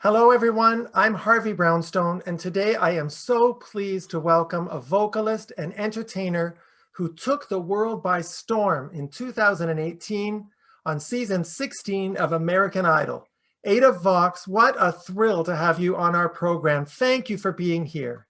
Hello, everyone. I'm Harvey Brownstone, and today I am so pleased to welcome a vocalist and entertainer who took the world by storm in 2018 on season 16 of American Idol. Adafox, what a thrill to have you on our program. Thank you for being here.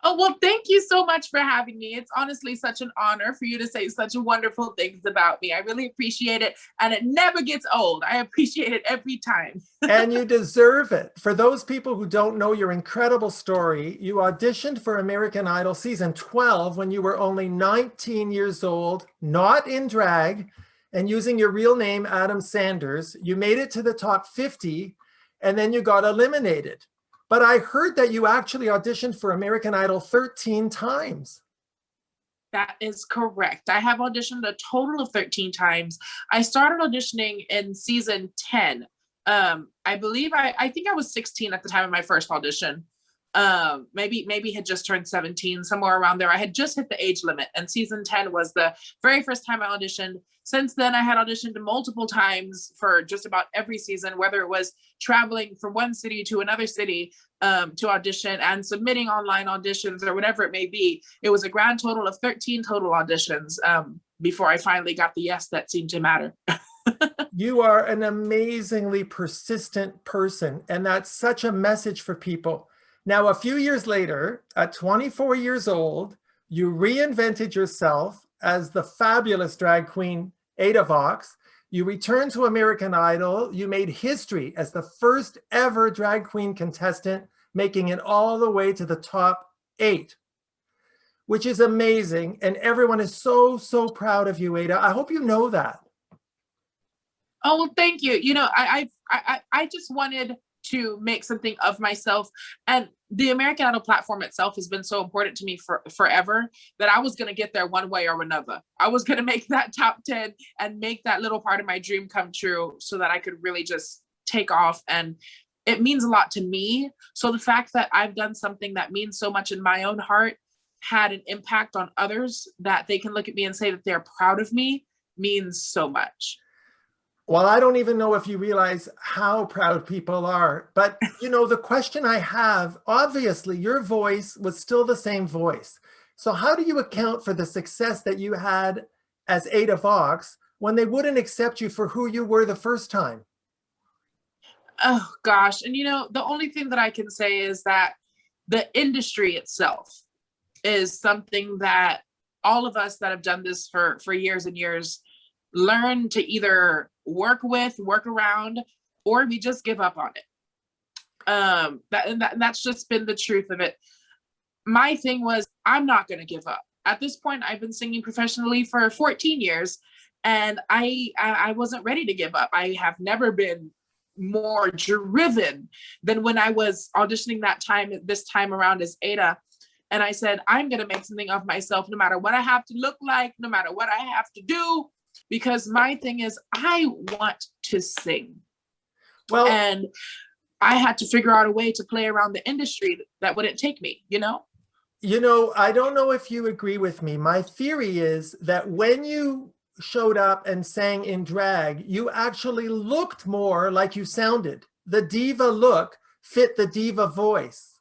Oh, well, thank you so much for having me. It's honestly such an honor for you to say such wonderful things about me. I really appreciate it, and it never gets old. I appreciate it every time. And you deserve it. For those people who don't know your incredible story, you auditioned for American Idol season 12 when you were only 19 years old, not in drag, and using your real name, Adam Sanders. You made it to the top 50, and then you got eliminated. But I heard that you actually auditioned for American Idol 13 times. That is correct. I have auditioned a total of 13 times. I started auditioning in season 10. I think I was 16 at the time of my first audition. Maybe had just turned 17, somewhere around there. I had just hit the age limit, and season 10 was the very first time I auditioned. Since then, I had auditioned multiple times for just about every season, whether it was traveling from one city to another city to audition and submitting online auditions or whatever it may be. It was a grand total of 13 total auditions before I finally got the yes that seemed to matter. You are an amazingly persistent person, and that's such a message for people. Now, a few years later, at 24 years old, you reinvented yourself as the fabulous drag queen Adafox. You returned to American Idol. You made history as the first ever drag queen contestant, making it all the way to the top 8, which is amazing. And everyone is so, so proud of you, Ada. I hope you know that. Oh, well, thank you. You know, I just wanted to make something of myself, and the American Idol platform itself has been so important to me for forever that I was going to get there one way or another. I was going to make that top 10 and make that little part of my dream come true so that I could really just take off. And it means a lot to me. So the fact that I've done something that means so much in my own heart, had an impact on others, that they can look at me and say that they're proud of me, means so much. Well, I don't even know if you realize how proud people are, but you know, the question I have, obviously your voice was still the same voice. So how do you account for the success that you had as Adafox when they wouldn't accept you for who you were the first time? Oh gosh. And you know, the only thing that I can say is that the industry itself is something that all of us that have done this for years and years learn to either work with, work around, or we just give up on it. That's just been the truth of it. My thing was, I'm not going to give up. At this point, I've been singing professionally for 14 years, and I wasn't ready to give up. I have never been more driven than when I was auditioning this time around as Ada. And I said, I'm going to make something of myself, no matter what I have to look like, no matter what I have to do. Because my thing is, I want to sing. Well, and I had to figure out a way to play around the industry that wouldn't take me, you know? You know, I don't know if you agree with me. My theory is that when you showed up and sang in drag, you actually looked more like you sounded. The diva look fit the diva voice.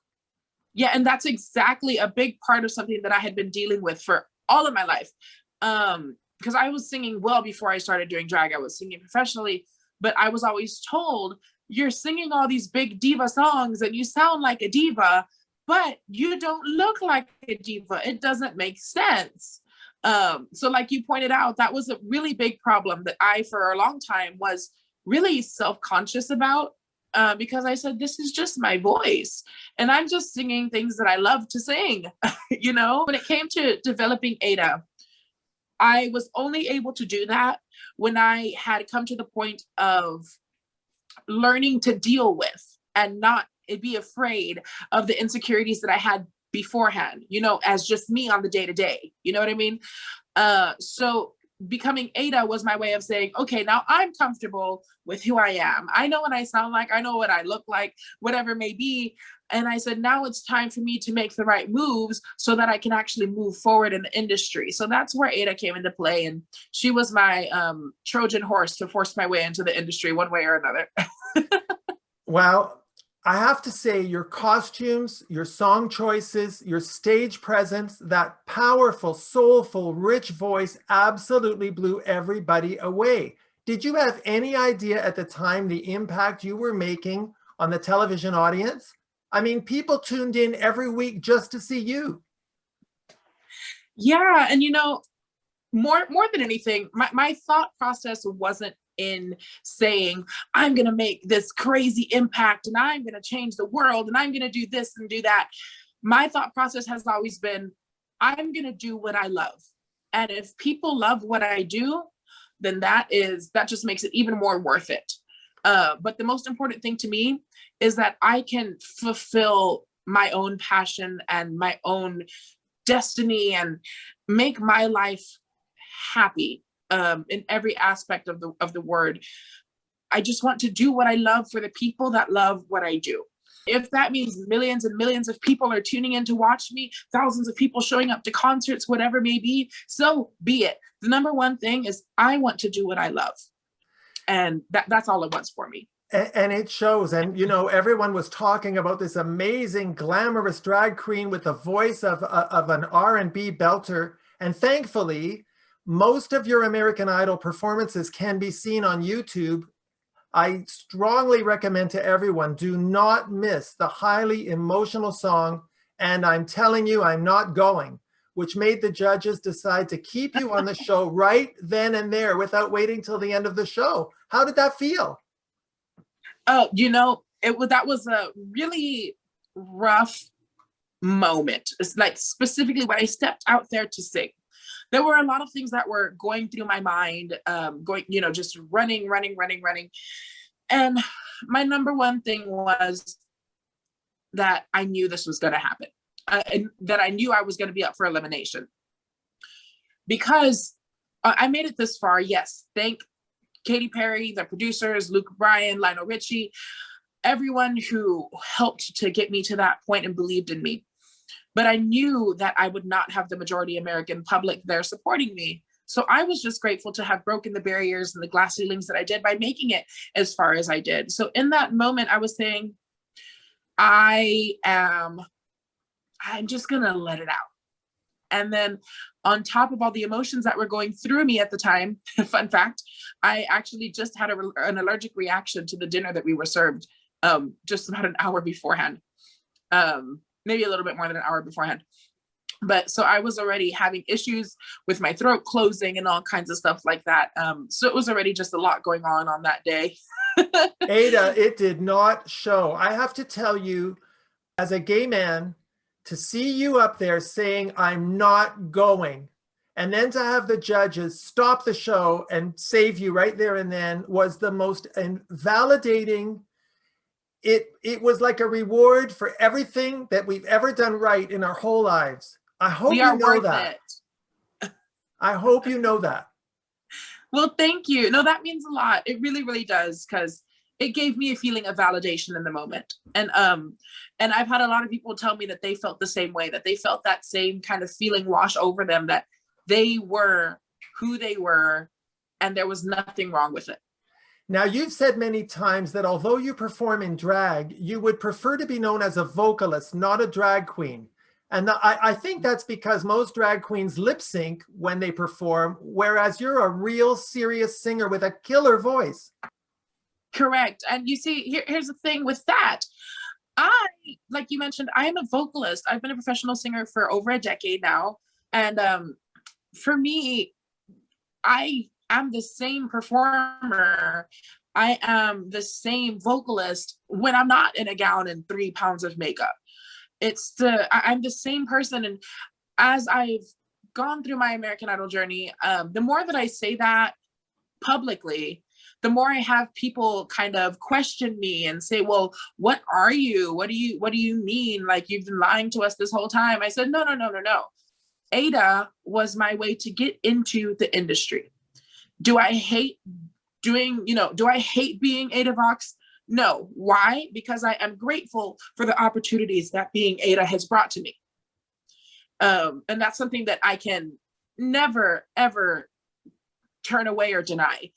Yeah, and that's exactly a big part of something that I had been dealing with for all of my life. Because I was singing well before I started doing drag. I was singing professionally, but I was always told, you're singing all these big diva songs and you sound like a diva, but you don't look like a diva. It doesn't make sense. So like you pointed out, that was a really big problem that I, for a long time, was really self-conscious about, because I said, this is just my voice. And I'm just singing things that I love to sing, you know? When it came to developing Ada, I was only able to do that when I had come to the point of learning to deal with and not be afraid of the insecurities that I had beforehand, you know, as just me on the day-to-day, you know what I mean? So becoming Ada was my way of saying, okay, now I'm comfortable with who I am. I know what I sound like. I know what I look like, whatever it may be. And I said, now it's time for me to make the right moves so that I can actually move forward in the industry. So that's where Ada came into play. And she was my Trojan horse to force my way into the industry one way or another. Well, I have to say your costumes, your song choices, your stage presence, that powerful, soulful, rich voice absolutely blew everybody away. Did you have any idea at the time the impact you were making on the television audience? I mean, people tuned in every week just to see you. Yeah, and more than anything, my thought process wasn't in saying I'm going to make this crazy impact and I'm going to change the world and I'm going to do this and do that. My thought process has always been, I'm going to do what I love, and if people love what I do, then that just makes it even more worth it. But the most important thing to me is that I can fulfill my own passion and my own destiny and make my life happy in every aspect of the word. I just want to do what I love for the people that love what I do. If that means millions and millions of people are tuning in to watch me, thousands of people showing up to concerts, whatever may be, so be it. The number one thing is I want to do what I love. And that's all it was for me. And it shows. And, everyone was talking about this amazing, glamorous drag queen with the voice of an R&B belter. And thankfully, most of your American Idol performances can be seen on YouTube. I strongly recommend to everyone, do not miss the highly emotional song, And I'm Telling You I'm Not Going, which made the judges decide to keep you on the show right then and there without waiting till the end of the show. How did that feel? Oh, that was a really rough moment. It's like specifically when I stepped out there to sing. There were a lot of things that were going through my mind, just running. And my number one thing was that I knew this was going to happen, and that I knew I was going to be up for elimination. Because I made it this far, yes, thank Katy Perry, the producers, Luke Bryan, Lionel Richie, everyone who helped to get me to that point and believed in me. But I knew that I would not have the majority American public there supporting me. So I was just grateful to have broken the barriers and the glass ceilings that I did by making it as far as I did. So in that moment, I was saying, I'm just gonna let it out. And then on top of all the emotions that were going through me at the time, fun fact, I actually just had an allergic reaction to the dinner that we were served just about an hour beforehand. Maybe a little bit more than an hour beforehand. But so I was already having issues with my throat closing and all kinds of stuff like that. So it was already just a lot going on that day. Ada, it did not show. I have to tell you, as a gay man, to see you up there saying, I'm not going, and then to have the judges stop the show and save you right there and then was the most validating. It was like a reward for everything that we've ever done right in our whole lives. I hope you know that. I hope you know that. Well, thank you. No, that means a lot. It really, really does, because it gave me a feeling of validation in the moment. And I've had a lot of people tell me that they felt the same way, that they felt that same kind of feeling wash over them, that they were who they were and there was nothing wrong with it. Now, you've said many times that although you perform in drag, you would prefer to be known as a vocalist, not a drag queen. And I think that's because most drag queens lip sync when they perform, whereas you're a real serious singer with a killer voice. Correct. And you see, here's the thing with that. Like you mentioned, I am a vocalist. I've been a professional singer for over a decade now. And for me, I am the same performer. I am the same vocalist when I'm not in a gown and 3 pounds of makeup. I'm the same person. And as I've gone through my American Idol journey, the more that I say that publicly, the more I have people kind of question me and say, well, what are you? What do you mean? Like, you've been lying to us this whole time. I said, no. Ada was my way to get into the industry. Do I hate being Adafox? No. Why? Because I am grateful for the opportunities that being Ada has brought to me. And that's something that I can never, ever turn away or deny.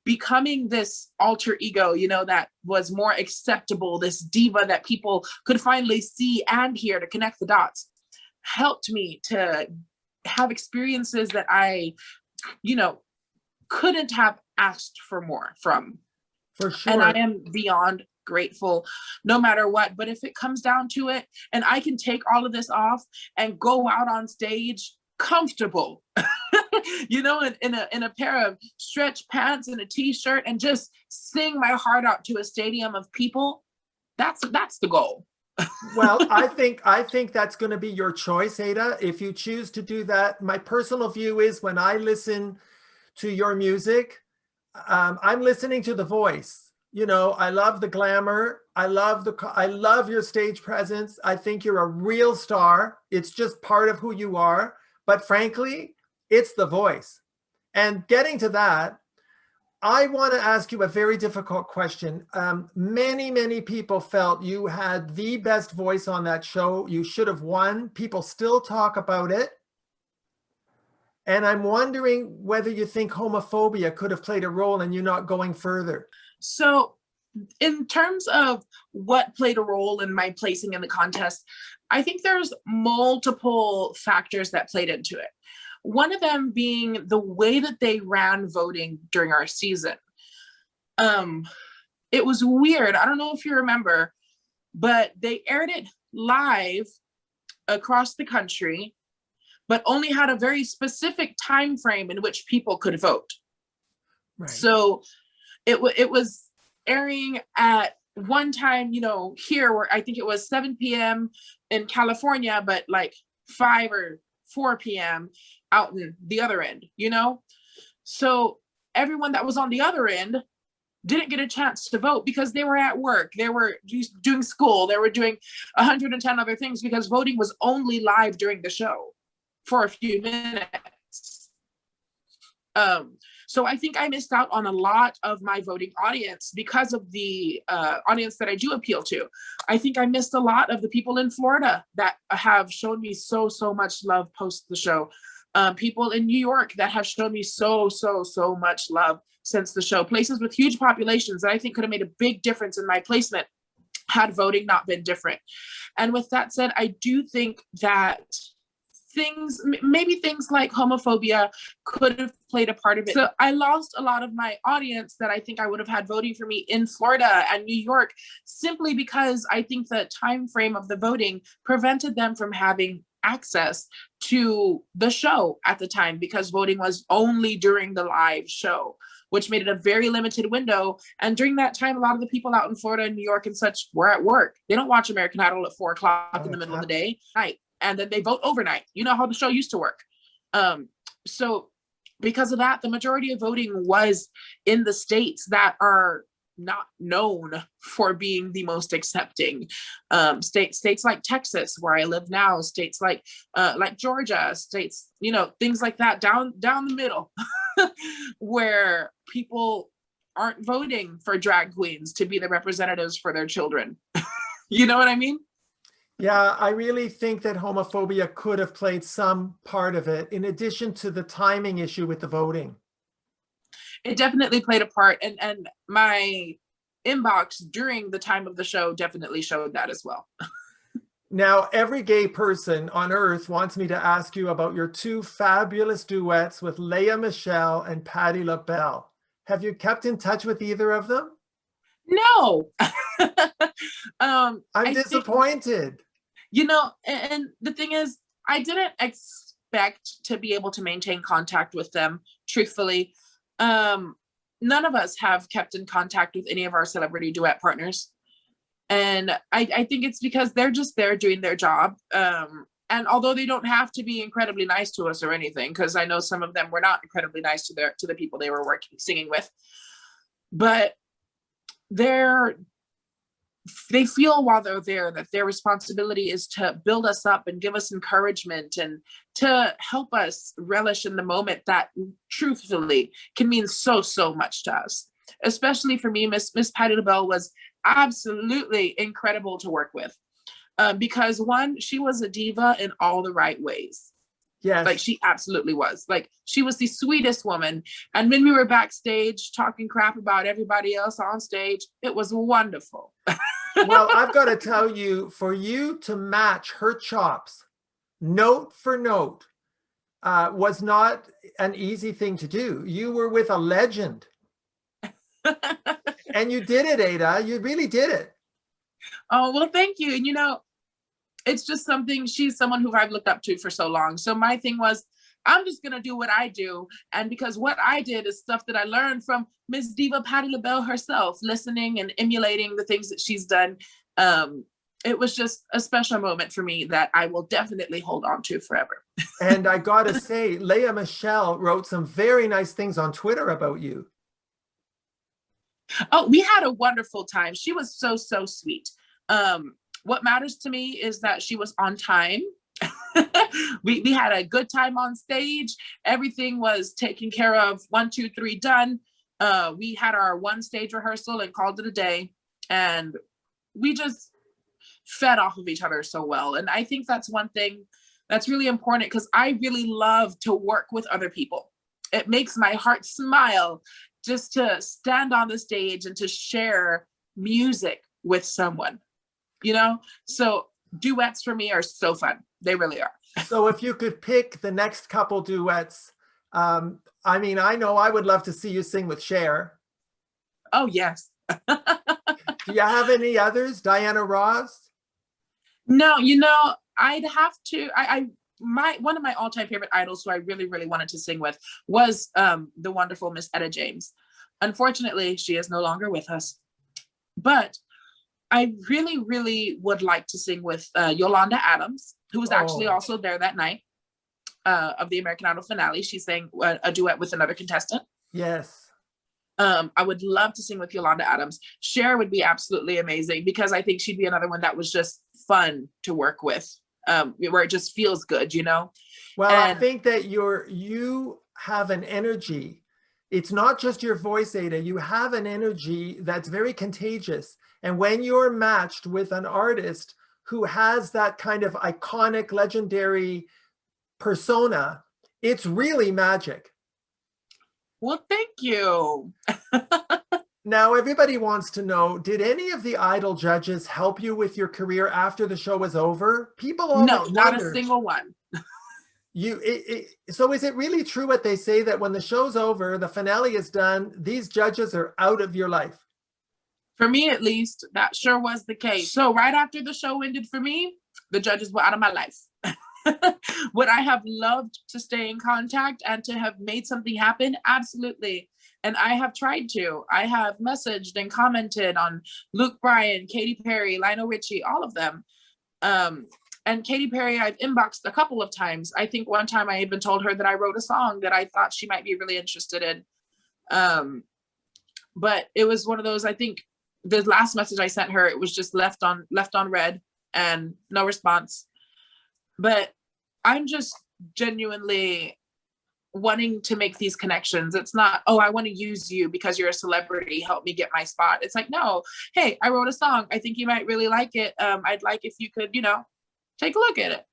becoming this alter ego, you know, that was more acceptable, this diva that people could finally see and hear to connect the dots, helped me to have experiences that I, you know, couldn't have asked for more from. For sure. And I am beyond grateful no matter what. But if it comes down to it, and I can take all of this off and go out on stage comfortable, you know, in a pair of stretch pants and a t-shirt, and just sing my heart out to a stadium of people, that's the goal. Well, I think that's going to be your choice, Ada. If you choose to do that, my personal view is when I listen to your music, I'm listening to the voice. You know, I love the glamour. I love your stage presence. I think you're a real star. It's just part of who you are. But frankly, it's the voice. And getting to that, I want to ask you a very difficult question. Many people felt you had the best voice on that show. You should have won. People still talk about it. And I'm wondering whether you think homophobia could have played a role in you not going further. So in terms of what played a role in my placing in the contest, I think there's multiple factors that played into it. One of them being the way that they ran voting during our season. It was weird. I don't know if you remember, but they aired it live across the country, but only had a very specific time frame in which people could vote. Right. So it was airing at one time, you know, here where I think it was 7 p.m. in California, but like 5 or 4 p.m. out in the other end, you know? So everyone that was on the other end didn't get a chance to vote because they were at work, they were doing school, they were doing 110 other things, because voting was only live during the show for a few minutes. So I think I missed out on a lot of my voting audience because of the audience that I do appeal to. I think I missed a lot of the people in Florida that have shown me so much love post the show. People in New York that have shown me so much love since the show. Places with huge populations that I think could have made a big difference in my placement had voting not been different. And with that said, I do think that maybe things like homophobia could have played a part of it. So I lost a lot of my audience that I think I would have had voting for me in Florida and New York, simply because I think the time frame of the voting prevented them from having access to the show at the time, because voting was only during the live show, which made it a very limited window. And during that time, a lot of the people out in Florida and New York and such were at work. They don't watch American Idol at 4 o'clock in the middle of the day, night, and then they vote overnight. You know how the show used to work. So because of that, the majority of voting was in the states that are not known for being the most accepting. States like Texas, where I live now, states like Georgia, states, you know, things like that down the middle, where people aren't voting for drag queens to be the representatives for their children. You know what I mean? Yeah, I really think that homophobia could have played some part of it, in addition to the timing issue with the voting. It definitely played a part, and my inbox during the time of the show definitely showed that as well. Now, every gay person on earth wants me to ask you about your 2 fabulous duets with Lea Michele and Patti LaBelle. Have you kept in touch with either of them? No. I'm disappointed. You know, and the thing is, I didn't expect to be able to maintain contact with them, truthfully. None of us have kept in contact with any of our celebrity duet partners. And I think it's because they're just there doing their job. And although they don't have to be incredibly nice to us or anything, because I know some of them were not incredibly nice to the people they were singing with, but they feel while they're there that their responsibility is to build us up and give us encouragement and to help us relish in the moment that truthfully can mean so much to us. Especially for me, Miss Patti LaBelle was absolutely incredible to work with, because one, she was a diva in all the right ways. Yes. Like she absolutely was. Like she was the sweetest woman. And when we were backstage talking crap about everybody else on stage, it was wonderful. Well, I've got to tell you, for you to match her chops note for note was not an easy thing to do. You were with a legend. And you did it, Ada. You really did it. Oh, well, thank you. And, you know, it's just something, she's someone who I've looked up to for so long. So my thing was, I'm just going to do what I do. And because what I did is stuff that I learned from Miss Diva Patti LaBelle herself, listening and emulating the things that she's done. It was just a special moment for me that I will definitely hold on to forever. And I got to say, Leah Michelle wrote some very nice things on Twitter about you. Oh, we had a wonderful time. She was so, so sweet. What matters to me is that she was on time. we had a good time on stage. Everything was taken care of. 1, 2, 3, done. We had our one stage rehearsal and called it a day. And we just fed off of each other so well. And I think that's one thing that's really important, because I really love to work with other people. It makes my heart smile just to stand on the stage and to share music with someone, you know? So duets for me are so fun. They really are. So if you could pick the next couple duets, I mean, I know I would love to see you sing with Cher. Oh, yes. Do you have any others? Diana Ross? No, you know, I'd have to, one of my all-time favorite idols who I really, really wanted to sing with was the wonderful Miss Etta James. Unfortunately, she is no longer with us. But I really, really would like to sing with Yolanda Adams, who was actually also there that night of the American Idol finale. She sang a duet with another contestant. Yes. I would love to sing with Yolanda Adams. Cher would be absolutely amazing, because I think she'd be another one that was just fun to work with, where it just feels good, you know? Well, I think that you have an energy. It's not just your voice, Ada. You have an energy that's very contagious. And when you're matched with an artist who has that kind of iconic, legendary persona, it's really magic. Well, thank you. Now, everybody wants to know, did any of the Idol judges help you with your career after the show was over? People always No, not wondered. a single one. So is it really true what they say, that when the show's over, the finale is done, these judges are out of your life? For me, at least, that sure was the case. So right after the show ended for me, the judges were out of my life. Would I have loved to stay in contact and to have made something happen? Absolutely. And I have tried to. I have messaged and commented on Luke Bryan, Katy Perry, Lionel Richie, all of them. And Katy Perry, I've inboxed a couple of times. I think one time I even told her that I wrote a song that I thought she might be really interested in. But it was one of those, I think the last message I sent her, it was just left on read and no response. But I'm just genuinely wanting to make these connections. It's not, oh, I want to use you because you're a celebrity, help me get my spot. It's like, no, hey, I wrote a song. I think you might really like it. I'd like if you could, you know, take a look at it.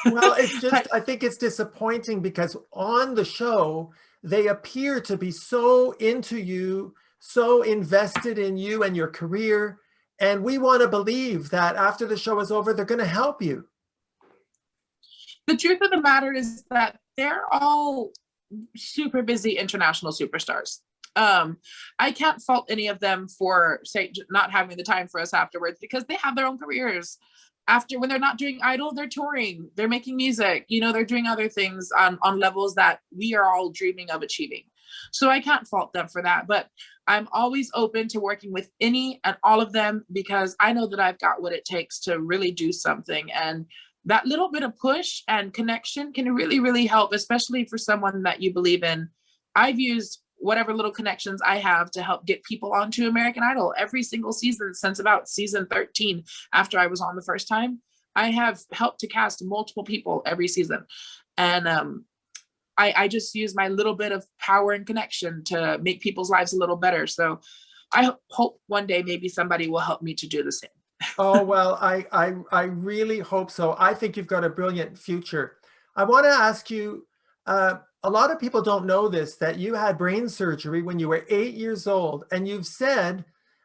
Well, it's just, I think it's disappointing because on the show, they appear to be so into you, so invested in you and your career. And we want to believe that after the show is over, they're going to help you. The truth of the matter is that they're all super busy international superstars. I can't fault any of them for, say, not having the time for us afterwards, because they have their own careers. After, when they're not doing Idol, they're touring, they're making music, you know, they're doing other things on levels that we are all dreaming of achieving. So I can't fault them for that, but I'm always open to working with any and all of them, because I know that I've got what it takes to really do something. And that little bit of push and connection can really, really help, especially for someone that you believe in. I've used whatever little connections I have to help get people onto American Idol every single season since about season 13, after I was on the first time. I have helped to cast multiple people every season. And I just use my little bit of power and connection to make people's lives a little better. So I hope one day maybe somebody will help me to do the same. Oh, well, I really hope so. I think you've got a brilliant future. I want to ask you, a lot of people don't know this, that you had brain surgery when you were 8 years old. And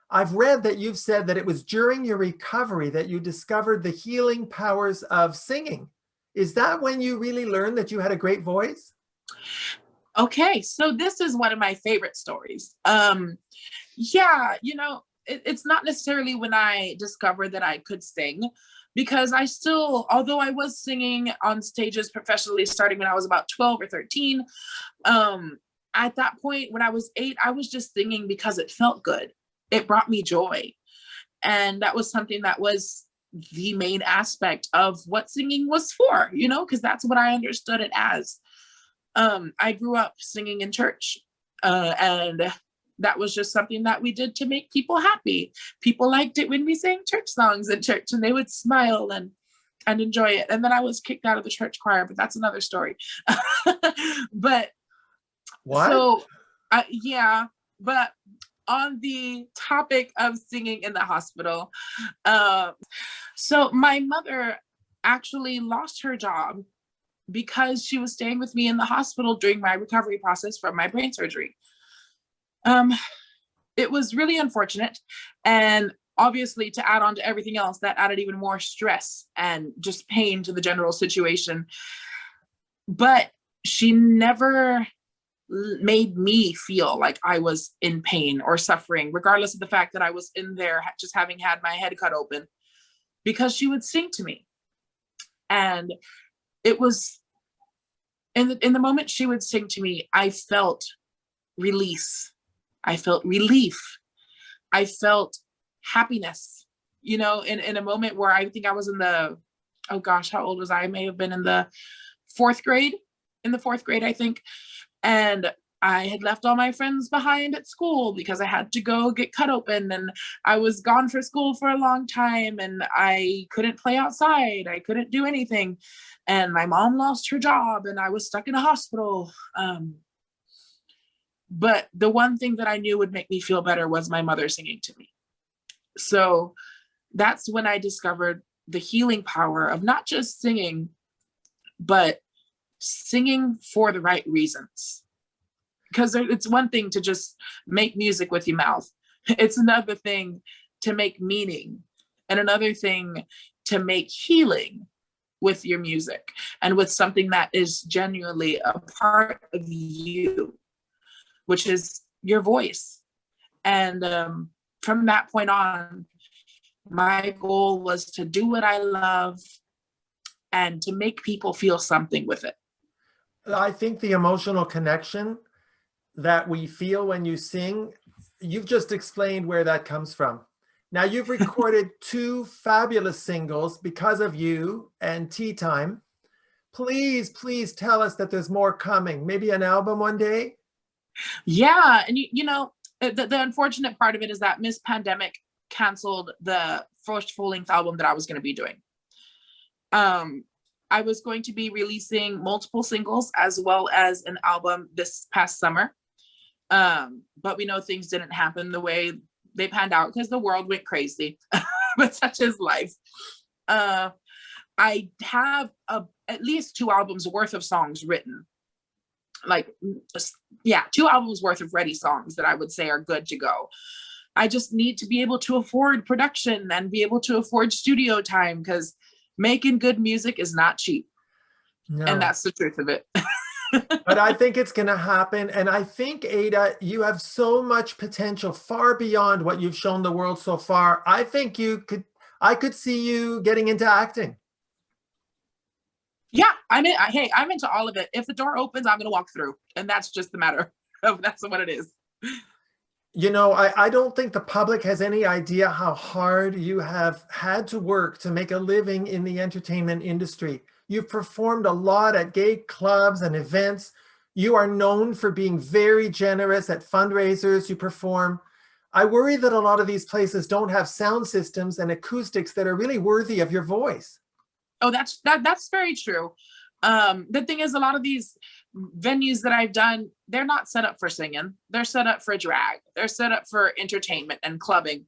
I've read that you've said that it was during your recovery that you discovered the healing powers of singing. Is that when you really learned that you had a great voice? Okay, so this is one of my favorite stories. Yeah, it's not necessarily when I discovered that I could sing, because I still, although I was singing on stages professionally starting when I was about 12 or 13, at that point when I was 8, I was just singing because it felt good. It brought me joy. And that was something that was the main aspect of what singing was for, because that's what I understood it as. I grew up singing in church, and that was just something that we did to make people happy. People liked it when we sang church songs in church, and they would smile and enjoy it. And then I was kicked out of the church choir, but that's another story. But what? So, yeah, but on the topic of singing in the hospital, so my mother actually lost her job because she was staying with me in the hospital during my recovery process from my brain surgery. It was really unfortunate. And obviously, to add on to everything else, that added even more stress and just pain to the general situation. But she never made me feel like I was in pain or suffering, regardless of the fact that I was in there just having had my head cut open, because she would sing to me. And it was in the moment she would sing to me, I felt release. I felt relief. I felt happiness, in a moment where I think I was in the, oh gosh, how old was I? I may have been in the fourth grade, I think. And I had left all my friends behind at school because I had to go get cut open, and I was gone for school for a long time, and I couldn't play outside. I couldn't do anything. And my mom lost her job, and I was stuck in a hospital. But the one thing that I knew would make me feel better was my mother singing to me. So that's when I discovered the healing power of not just singing, but singing for the right reasons. Because it's one thing to just make music with your mouth. It's another thing to make meaning, and another thing to make healing with your music and with something that is genuinely a part of you, which is your voice. And from that point on, my goal was to do what I love and to make people feel something with it. I think the emotional connection that we feel when you sing, you've just explained where that comes from. Now, you've recorded 2 fabulous singles, Because of You and Tea Time. Please tell us that there's more coming. Maybe an album one day? Yeah, and the unfortunate part of it is that Miss Pandemic canceled the first full-length album that I was going to be doing. I was going to be releasing multiple singles as well as an album this past summer. But we know things didn't happen the way they panned out because the world went crazy, but such is life. I have at least 2 albums worth of songs written. 2 albums worth of ready songs that I would say are good to go. I just need to be able to afford production and be able to afford studio time, because making good music is not cheap. No. And that's the truth of it. But I think it's going to happen. And I think, Ada, you have so much potential far beyond what you've shown the world so far. I think I could see you getting into acting. Yeah, I'm into all of it. If the door opens, I'm going to walk through. And that's just the matter of, that's what it is. I don't think the public has any idea how hard you have had to work to make a living in the entertainment industry. You've performed a lot at gay clubs and events. You are known for being very generous at fundraisers you perform. I worry that a lot of these places don't have sound systems and acoustics that are really worthy of your voice. Oh, that's very true. The thing is, a lot of these venues that I've done, they're not set up for singing. They're set up for drag. They're set up for entertainment and clubbing,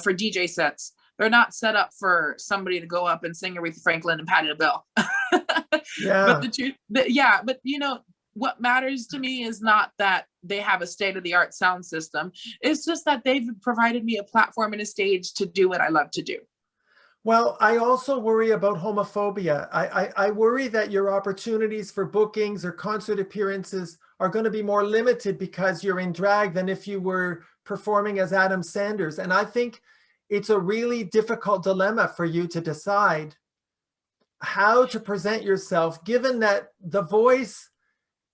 for DJ sets. They're not set up for somebody to go up and sing Aretha Franklin and Patti LaBelle. Yeah. But you know, what matters to me is not that they have a state-of-the-art sound system. It's just that they've provided me a platform and a stage to do what I love to do. Well, I also worry about homophobia. I worry that your opportunities for bookings or concert appearances are going to be more limited because you're in drag than if you were performing as Adam Sanders. And I think it's a really difficult dilemma for you to decide how to present yourself, given that The Voice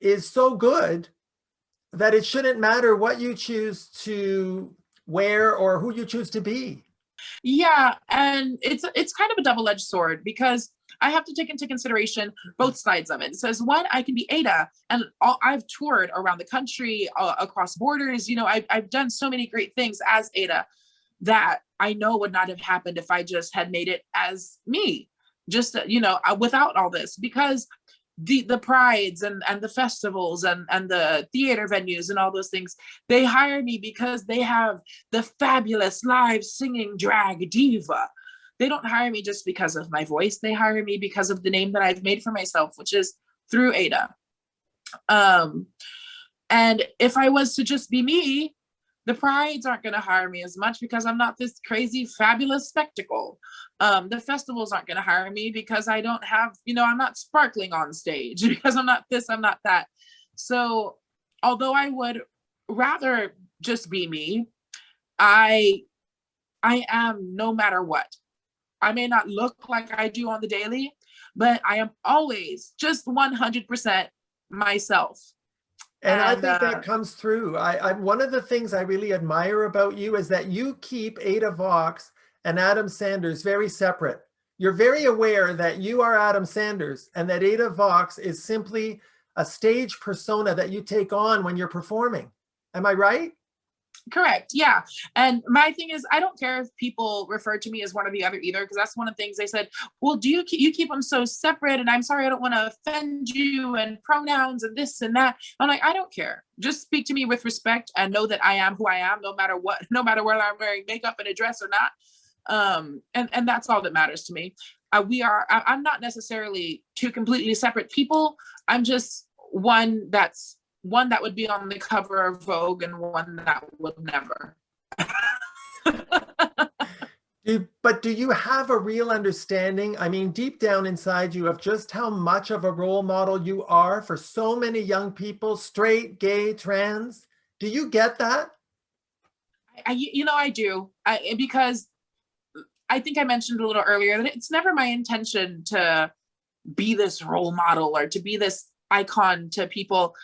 is so good that it shouldn't matter what you choose to wear or who you choose to be. Yeah, and it's kind of a double-edged sword because I have to take into consideration both sides of it. It says, one, I can be Ada, and I've toured around the country, across borders. You know, I've done so many great things as Ada that I know would not have happened if I just had made it as me, just, you know, without all this. Because the prides and the festivals and the theater venues and all those things, they hire me because they have the fabulous live singing drag diva. They don't hire me just because of my voice. They hire me because of the name that I've made for myself, which is through Ada. And if I was to just be me, the prides aren't going to hire me as much because I'm not this crazy, fabulous spectacle. The festivals aren't going to hire me because I don't have, you know, I'm not sparkling on stage because I'm not this, I'm not that. So although I would rather just be me, I am no matter what. I may not look like I do on the daily, but I am always just 100% myself. And I think that comes through. One of the things I really admire about you is that you keep Adafox and Adam Sanders very separate. You're very aware that you are Adam Sanders and that Adafox is simply a stage persona that you take on when you're performing. Am I right? Correct. Yeah. And my thing is, I don't care if people refer to me as one or the other either, because that's one of the things they said, well, do you keep them so separate? And I'm sorry, I don't want to offend you, and pronouns and this and that. I'm like, I don't care. Just speak to me with respect and know that I am who I am, no matter what, no matter whether I'm wearing makeup and a dress or not. And that's all that matters to me. I'm not necessarily two completely separate people. I'm just one that would be on the cover of Vogue and one that would never. But do you have a real understanding, I mean, deep down inside you, of just how much of a role model you are for so many young people, straight, gay, trans? Do you get that? I do. Because I think I mentioned a little earlier that it's never my intention to be this role model or to be this icon to people.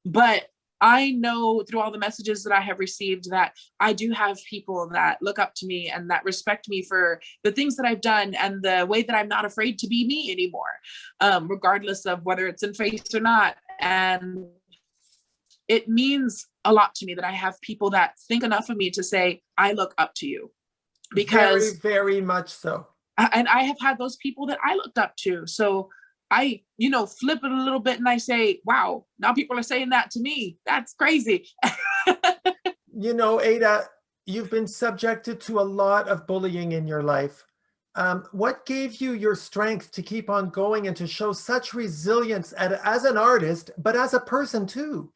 But I know through all the messages that I have received that I do have people that look up to me and that respect me for the things that I've done and the way that I'm not afraid to be me anymore, regardless of whether it's in face or not. And it means a lot to me that I have people that think enough of me to say, I look up to you. Because very, very much so. And I have had those people that I looked up to. So I, flip it a little bit and I say, wow, now people are saying that to me. That's crazy. Ada, you've been subjected to a lot of bullying in your life. What gave you your strength to keep on going and to show such resilience as an artist, but as a person too?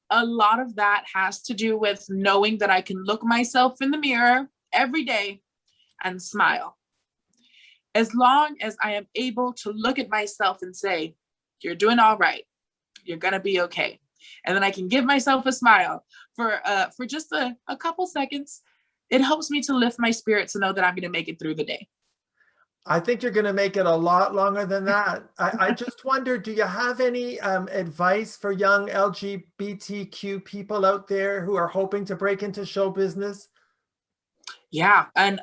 A lot of that has to do with knowing that I can look myself in the mirror every day and smile. As long as I am able to look at myself and say, you're doing all right, you're going to be okay. And then I can give myself a smile for just a couple seconds. It helps me to lift my spirits to know that I'm going to make it through the day. I think you're going to make it a lot longer than that. I just wonder, do you have any advice for young LGBTQ people out there who are hoping to break into show business? Yeah. And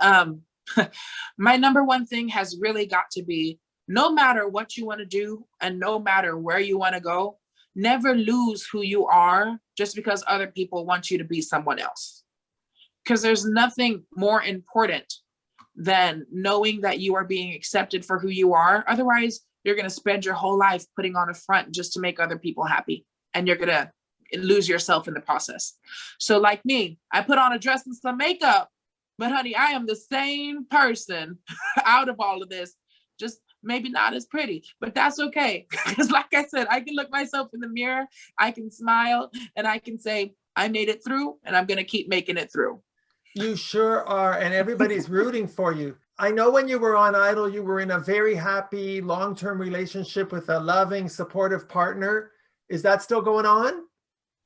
my number one thing has really got to be, no matter what you want to do and no matter where you want to go, never lose who you are just because other people want you to be someone else. Because there's nothing more important than knowing that you are being accepted for who you are. Otherwise, you're going to spend your whole life putting on a front just to make other people happy. And you're going to lose yourself in the process. So like me, I put on a dress and some makeup, but honey, I am the same person out of all of this. Just maybe not as pretty, but that's okay. Because like I said, I can look myself in the mirror, I can smile, and I can say, I made it through, and I'm going to keep making it through. You sure are. And everybody's rooting for you. I know when you were on Idol, you were in a very happy long-term relationship with a loving, supportive partner. Is that still going on?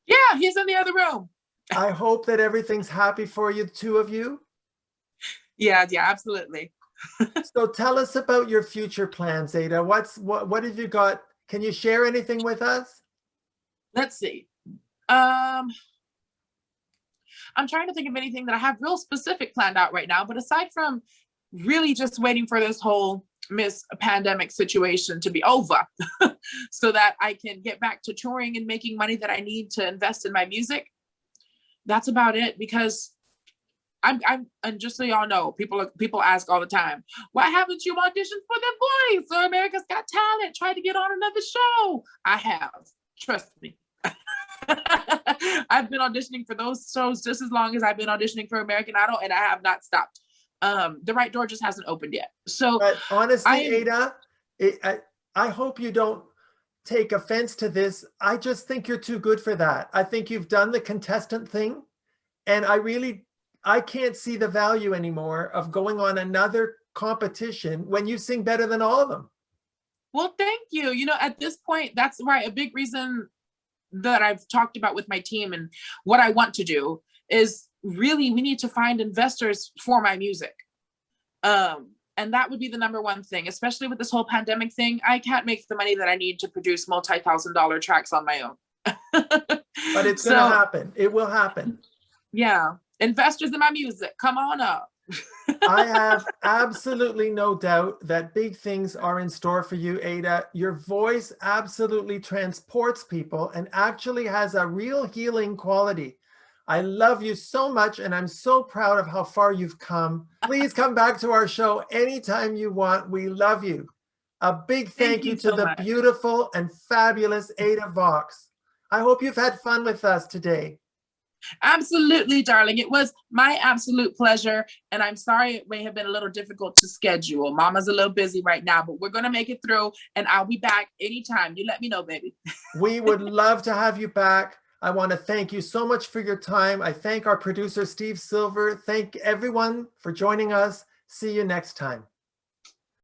Yeah, he's in the other room. I hope that everything's happy for you, the two of you. Yeah, absolutely. So tell us about your future plans, Ada. What have you got? Can you share anything with us? Let's see. I'm trying to think of anything that I have real specific planned out right now, but aside from really just waiting for this whole Miss Pandemic situation to be over so that I can get back to touring and making money that I need to invest in my music, that's about it. Because I'm and just so y'all know, people ask all the time, why haven't you auditioned for The Voice or America's Got Talent? Try to get on another show. I have, trust me. I've been auditioning for those shows just as long as I've been auditioning for American Idol, and I have not stopped. The right door just hasn't opened yet. So, but honestly, Ada, I hope you don't take offense to this. I just think you're too good for that. I think you've done the contestant thing, and I can't see the value anymore of going on another competition when you sing better than all of them. Well, thank you. You know, at this point, that's right. A big reason that I've talked about with my team and what I want to do is really, we need to find investors for my music. And that would be the number one thing, especially with this whole pandemic thing. I can't make the money that I need to produce multi-$1,000 tracks on my own. But it's going to happen. It will happen. Yeah. Investors in my music, come on up. I have absolutely no doubt that big things are in store for you, Ada. Your voice absolutely transports people and actually has a real healing quality. I love you so much, and I'm so proud of how far you've come. Please come back to our show anytime you want. We love you. A big thank you to the beautiful and fabulous Adafox. I hope you've had fun with us today. Absolutely, darling. It was my absolute pleasure. And I'm sorry it may have been a little difficult to schedule. Mama's a little busy right now, but we're going to make it through. And I'll be back anytime. You let me know, baby. We would love to have you back. I want to thank you so much for your time. I thank our producer, Steve Silver. Thank everyone for joining us. See you next time.